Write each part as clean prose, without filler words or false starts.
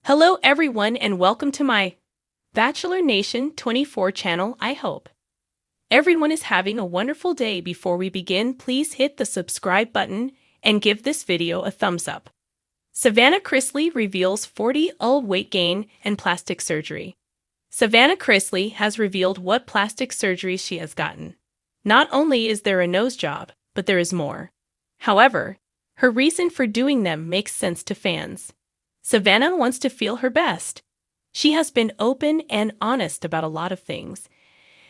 Hello everyone and welcome to my Bachelor Nation 24 channel. I hope everyone is having a wonderful day. Before we begin, please hit the subscribe button and give this video a thumbs up. Savannah Chrisley reveals 40-old weight gain and plastic surgery. Savannah Chrisley has revealed what plastic surgery she has gotten. Not only is there a nose job, but there is more. However, her reason for doing them makes sense to fans. Savannah wants to feel her best. She has been open and honest about a lot of things,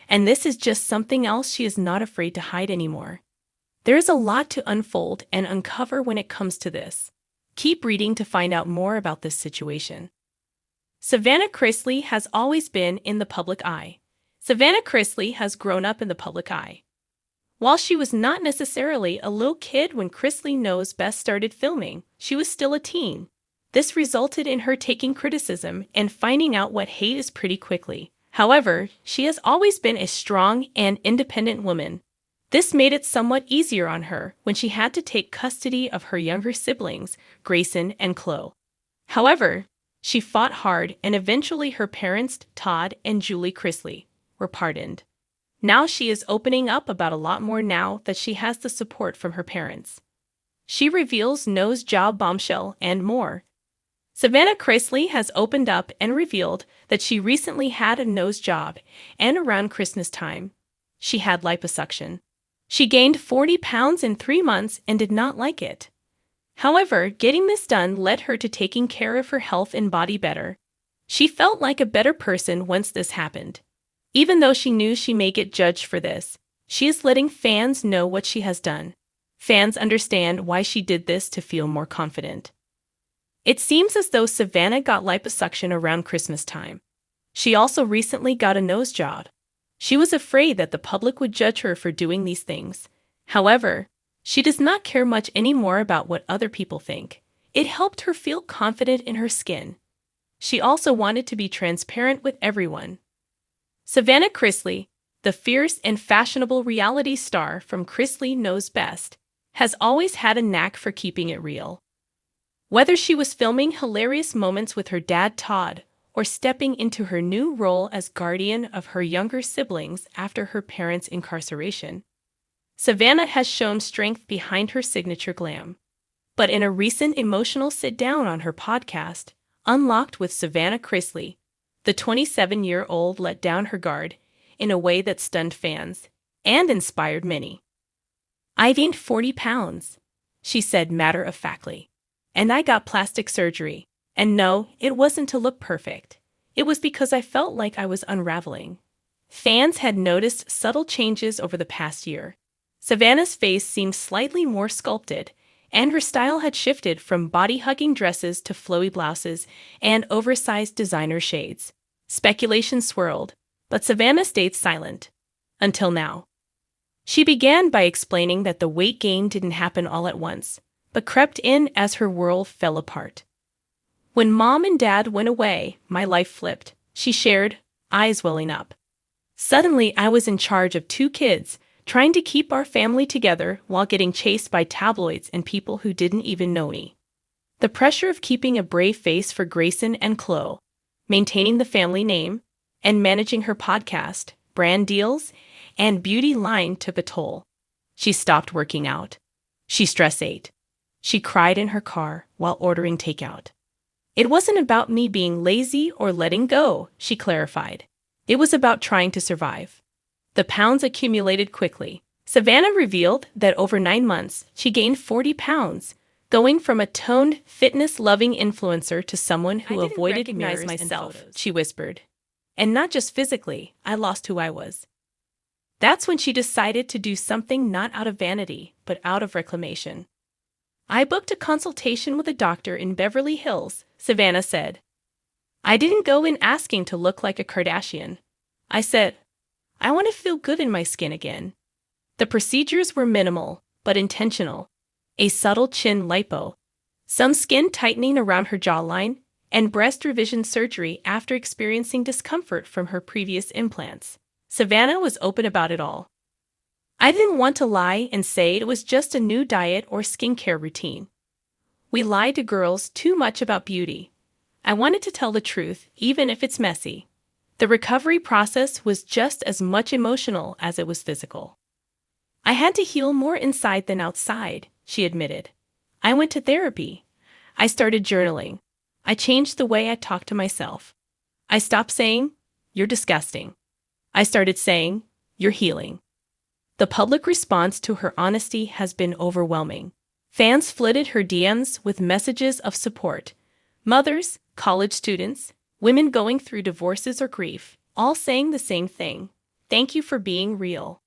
and this is just something else she is not afraid to hide anymore. There is a lot to unfold and uncover when it comes to this. Keep reading to find out more about this situation. Savannah Chrisley has always been in the public eye. Savannah Chrisley has grown up in the public eye. While she was not necessarily a little kid when Chrisley Knows Best started filming, she was still a teen. This resulted in her taking criticism and finding out what hate is pretty quickly. However, she has always been a strong and independent woman. This made it somewhat easier on her when she had to take custody of her younger siblings, Grayson and Chloe. However, she fought hard and eventually her parents, Todd and Julie Chrisley, were pardoned. Now she is opening up about a lot more now that she has the support from her parents. She reveals nose job bombshell and more. Savannah Chrisley has opened up and revealed that she recently had a nose job, and around Christmas time, she had liposuction. She gained 40 pounds in 3 months and did not like it. However, getting this done led her to taking care of her health and body better. She felt like a better person once this happened. Even though she knew she may get judged for this, she is letting fans know what she has done. Fans understand why she did this to feel more confident. It seems as though Savannah got liposuction around Christmas time. She also recently got a nose job. She was afraid that the public would judge her for doing these things. However, she does not care much anymore about what other people think. It helped her feel confident in her skin. She also wanted to be transparent with everyone. Savannah Chrisley, the fierce and fashionable reality star from Chrisley Knows Best, has always had a knack for keeping it real. Whether she was filming hilarious moments with her dad Todd or stepping into her new role as guardian of her younger siblings after her parents' incarceration, Savannah has shown strength behind her signature glam. But in a recent emotional sit-down on her podcast, Unlocked with Savannah Chrisley, the 27-year-old let down her guard in a way that stunned fans and inspired many. "I gained 40 pounds, she said matter-of-factly. And I got plastic surgery. And no, it wasn't to look perfect. It was because I felt like I was unraveling." Fans had noticed subtle changes over the past year. Savannah's face seemed slightly more sculpted, and her style had shifted from body-hugging dresses to flowy blouses and oversized designer shades. Speculation swirled, but Savannah stayed silent. Until now. She began by explaining that the weight gain didn't happen all at once, but crept in as her world fell apart. "When Mom and Dad went away, my life flipped," she shared, eyes welling up. "Suddenly, I was in charge of 2 kids, trying to keep our family together while getting chased by tabloids and people who didn't even know me. The pressure of keeping a brave face for Grayson and Chloe, maintaining the family name, and managing her podcast, brand deals, and beauty line took a toll. She stopped working out. She stress ate. She cried in her car while ordering takeout. It wasn't about me being lazy or letting go," she clarified. "It was about trying to survive." The pounds accumulated quickly. Savannah revealed that over 9 months, she gained 40 pounds, going from a toned, fitness-loving influencer to someone who avoided mirrors myself, she whispered. "And not just physically, I lost who I was." That's when she decided to do something not out of vanity, but out of reclamation. "I booked a consultation with a doctor in Beverly Hills," Savannah said. "I didn't go in asking to look like a Kardashian. I said, I want to feel good in my skin again." The procedures were minimal, but intentional. A subtle chin lipo, some skin tightening around her jawline, and breast revision surgery after experiencing discomfort from her previous implants. Savannah was open about it all. "I didn't want to lie and say it was just a new diet or skincare routine. We lie to girls too much about beauty. I wanted to tell the truth, even if it's messy. The recovery process was just as much emotional as it was physical. I had to heal more inside than outside, she admitted. I went to therapy. I started journaling. I changed the way I talked to myself. I stopped saying, "You're disgusting." I started saying, "You're healing." The public response to her honesty has been overwhelming. Fans flooded her DMs with messages of support. Mothers, college students, women going through divorces or grief, all saying the same thing: "Thank you for being real."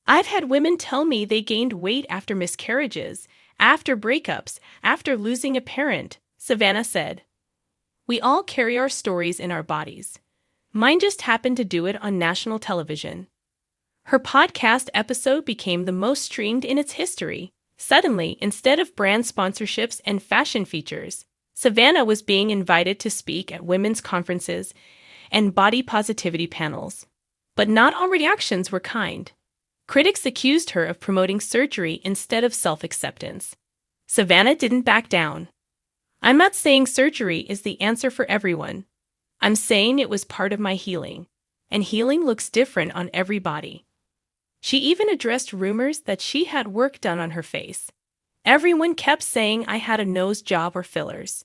I've had women tell me they gained weight after miscarriages, after breakups, after losing a parent, Savannah said. We all carry our stories in our bodies. Mine just happened to do it on national television. Her podcast episode became the most streamed in its history. Suddenly, instead of brand sponsorships and fashion features, Savannah was being invited to speak at women's conferences and body positivity panels. But not all reactions were kind. Critics accused her of promoting surgery instead of self-acceptance. Savannah didn't back down. "I'm not saying surgery is the answer for everyone. I'm saying it was part of my healing, and healing looks different on every body." She even addressed rumors that she had work done on her face. "Everyone kept saying I had a nose job or fillers.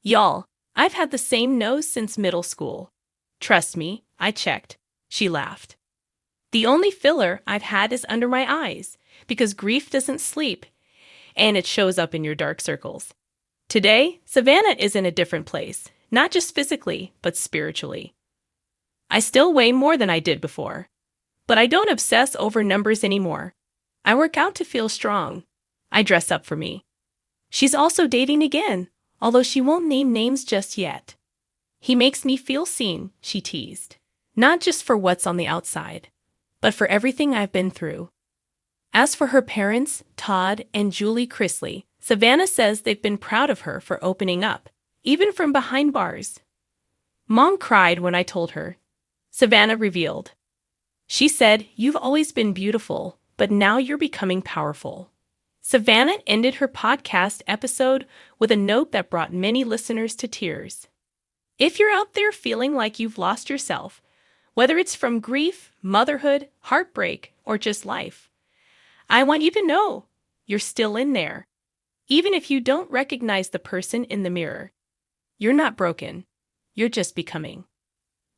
Y'all, I've had the same nose since middle school. Trust me, I checked," she laughed. "The only filler I've had is under my eyes, because grief doesn't sleep, and it shows up in your dark circles." Today, Savannah is in a different place, not just physically, but spiritually. "I still weigh more than I did before, but I don't obsess over numbers anymore. I work out to feel strong. I dress up for me." She's also dating again, although she won't name names just yet. "He makes me feel seen," she teased, "not just for what's on the outside, but for everything I've been through." As for her parents, Todd and Julie Chrisley, Savannah says they've been proud of her for opening up, even from behind bars. "Mom cried when I told her," Savannah revealed. She said, "You've always been beautiful, but now you're becoming powerful." Savannah ended her podcast episode with a note that brought many listeners to tears. If you're out there feeling like you've lost yourself, whether it's from grief, motherhood, heartbreak, or just life, I want you to know you're still in there. Even if you don't recognize the person in the mirror, you're not broken. You're just becoming.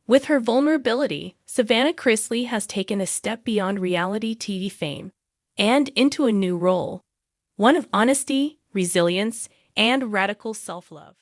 With her vulnerability, Savannah Chrisley has taken a step beyond reality TV fame and into a new role, one of honesty, resilience, and radical self-love.